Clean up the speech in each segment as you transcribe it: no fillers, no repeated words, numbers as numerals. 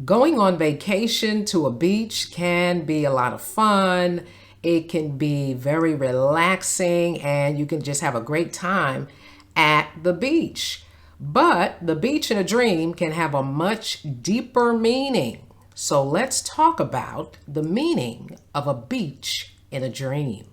Going on vacation to a beach can be a lot of fun. It can be very relaxing and you can just have a great time at the beach. But the beach in a dream can have a much deeper meaning. So let's talk about the meaning of a beach in a dream.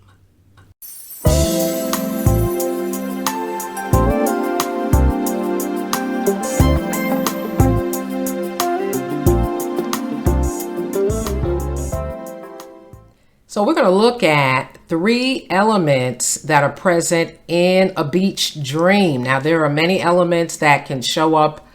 So we're going to look at 3 elements that are present in a beach dream. Now, there are many elements that can show up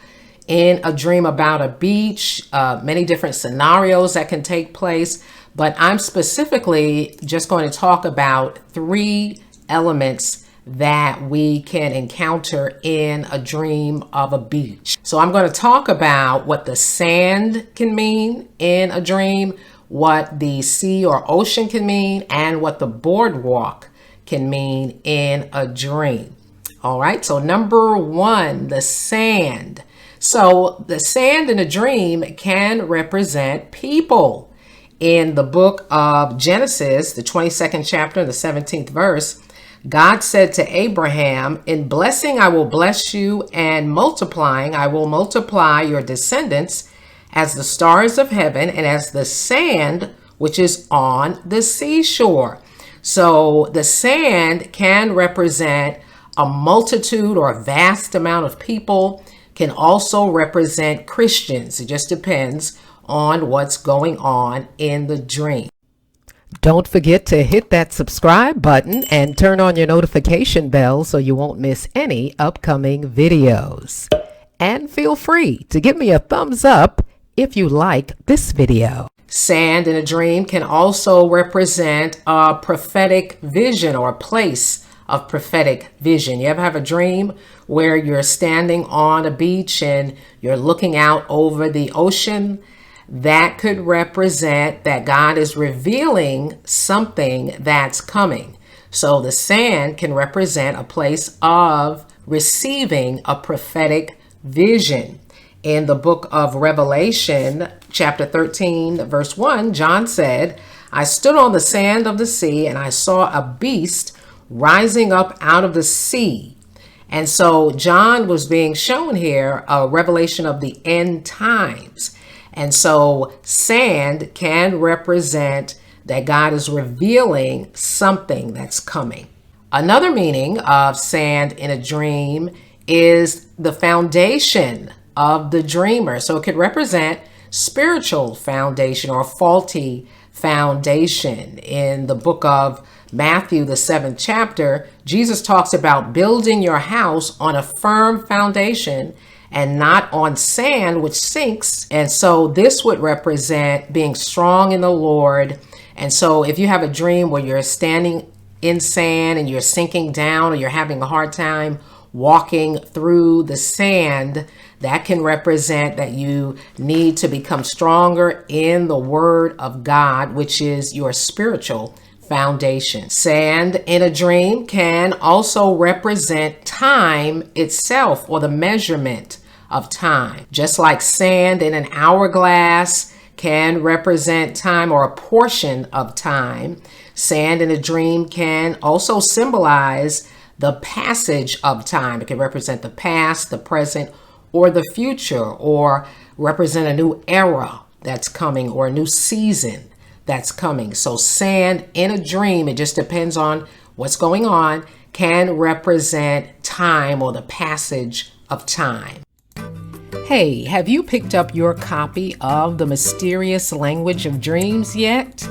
in a dream about a beach, many different scenarios that can take place, but I'm specifically just going to talk about 3 elements that we can encounter in a dream of a beach. So I'm going to talk about what the sand can mean in a dream, what the sea or ocean can mean, and what the boardwalk can mean in a dream. All right, so number 1, the sand. So the sand in a dream can represent people. In the book of Genesis, the 22nd chapter, the 17th verse, God said to Abraham, "In blessing I will bless you, and multiplying I will multiply your descendants as the stars of heaven and as the sand which is on the seashore." So the sand can represent a multitude or a vast amount of people, can also represent Christians. It just depends on what's going on in the dream. Don't forget to hit that subscribe button and turn on your notification bell so you won't miss any upcoming videos. And feel free to give me a thumbs up if you like this video. Sand in a dream can also represent a prophetic vision or a place of prophetic vision. You ever have a dream where you're standing on a beach and you're looking out over the ocean? That could represent that God is revealing something that's coming. So the sand can represent a place of receiving a prophetic vision. In the book of Revelation, chapter 13, verse 1, John said, "I stood on the sand of the sea and I saw a beast rising up out of the sea." And so John was being shown here a revelation of the end times. And so sand can represent that God is revealing something that's coming. Another meaning of sand in a dream is the foundation of the dreamer. So it could represent spiritual foundation or faulty foundation. In the book of Matthew, the 7th chapter, Jesus talks about building your house on a firm foundation and not on sand, which sinks. And so this would represent being strong in the Lord. And so if you have a dream where you're standing in sand and you're sinking down or you're having a hard time walking through the sand, that can represent that you need to become stronger in the Word of God, which is your spiritual foundation. Sand in a dream can also represent time itself or the measurement of time. Just like sand in an hourglass can represent time or a portion of time, sand in a dream can also symbolize the passage of time. It can represent the past, the present, or the future, or represent a new era that's coming or a new season that's coming. So sand in a dream, it just depends on what's going on, can represent time or the passage of time. Hey, have you picked up your copy of The Mysterious Language of Dreams yet?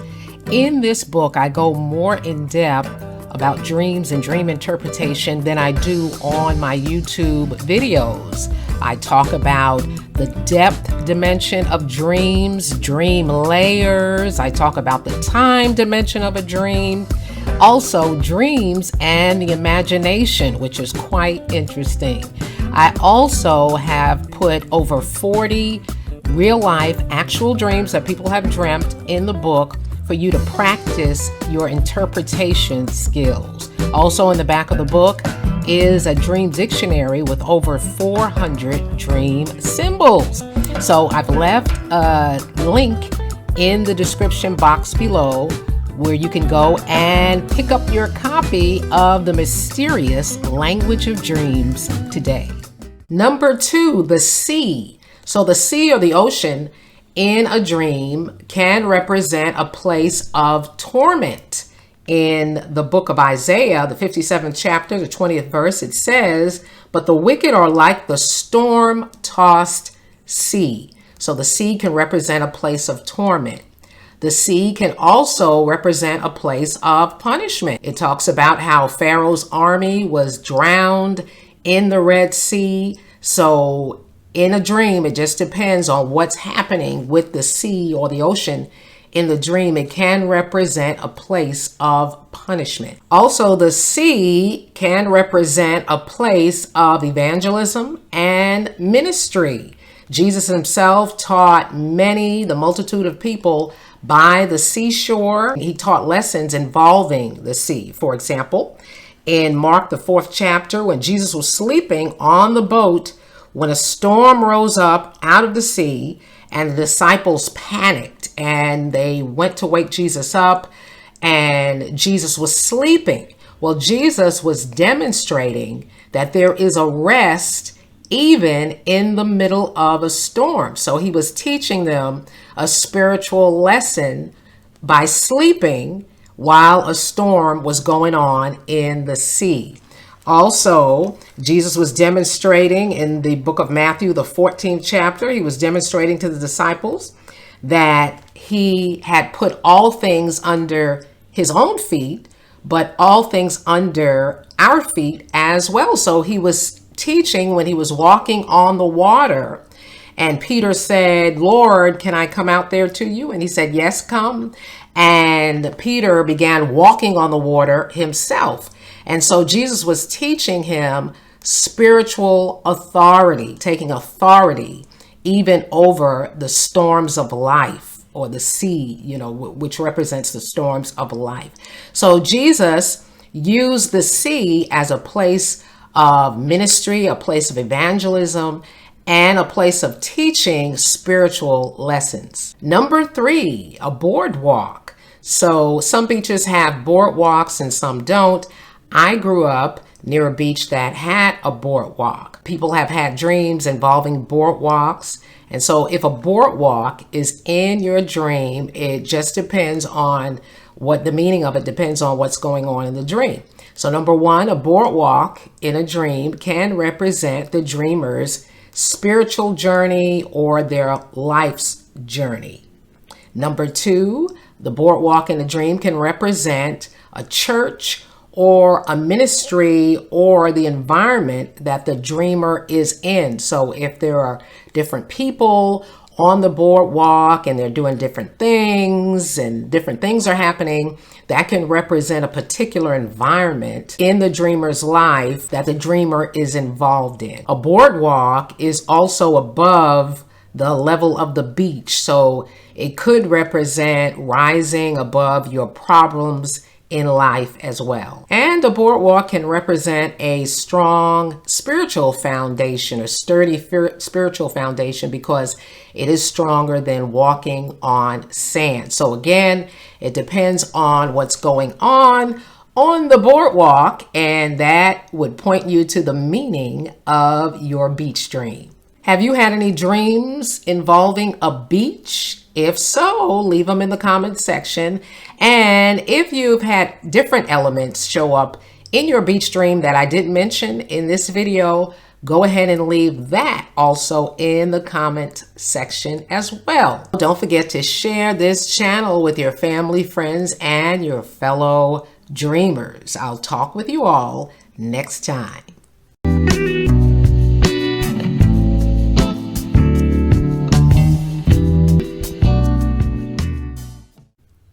In this book, I go more in depth about dreams and dream interpretation than I do on my YouTube videos. I talk about the depth dimension of dreams, dream layers. I talk about the time dimension of a dream. Also, dreams and the imagination, which is quite interesting. I also have put over 40 real-life actual dreams that people have dreamt in the book for you to practice your interpretation skills. Also in the back of the book is a dream dictionary with over 400 dream symbols. So I've left a link in the description box below where you can go and pick up your copy of The Mysterious Language of Dreams today. Number 2, the sea. So the sea or the ocean in a dream can represent a place of torment. In the book of Isaiah, the 57th chapter, the 20th verse, it says, "But the wicked are like the storm-tossed sea." So the sea can represent a place of torment. The sea can also represent a place of punishment. It talks about how Pharaoh's army was drowned in the Red Sea. So in a dream, it just depends on what's happening with the sea or the ocean. In the dream, it can represent a place of punishment. Also, the sea can represent a place of evangelism and ministry. Jesus himself taught the multitude of people by the seashore. He taught lessons involving the sea. For example, in Mark, the 4th chapter, when Jesus was sleeping on the boat, when a storm rose up out of the sea, and the disciples panicked and they went to wake Jesus up, and Jesus was sleeping. Well, Jesus was demonstrating that there is a rest even in the middle of a storm. So he was teaching them a spiritual lesson by sleeping while a storm was going on in the sea. Also, Jesus was demonstrating in the book of Matthew, the 14th chapter, he was demonstrating to the disciples that he had put all things under his own feet, but all things under our feet as well. So he was teaching when he was walking on the water, and Peter said, "Lord, can I come out there to you?" And he said, "Yes, come." And Peter began walking on the water himself. And so Jesus was teaching him spiritual authority, taking authority even over the storms of life, or the sea, which represents the storms of life. So Jesus used the sea as a place of ministry, a place of evangelism, and a place of teaching spiritual lessons. Number 3, a boardwalk. So some beaches have boardwalks and some don't. I grew up near a beach that had a boardwalk. People have had dreams involving boardwalks. And so if a boardwalk is in your dream, it just depends on what the meaning of it depends on what's going on in the dream. So number 1, a boardwalk in a dream can represent the dreamer's spiritual journey or their life's journey. Number 2, the boardwalk in a dream can represent a church or a ministry or the environment that the dreamer is in. So if there are different people on the boardwalk and they're doing different things and different things are happening, that can represent a particular environment in the dreamer's life that the dreamer is involved in. A boardwalk is also above the level of the beach, so it could represent rising above your problems in life as well. And the boardwalk can represent a strong spiritual foundation, a sturdy spiritual foundation, because it is stronger than walking on sand. So again, it depends on what's going on the boardwalk, and that would point you to the meaning of your beach dream. Have you had any dreams involving a beach? If so, leave them in the comment section. And if you've had different elements show up in your beach dream that I didn't mention in this video, go ahead and leave that also in the comment section as well. Don't forget to share this channel with your family, friends, and your fellow dreamers. I'll talk with you all next time.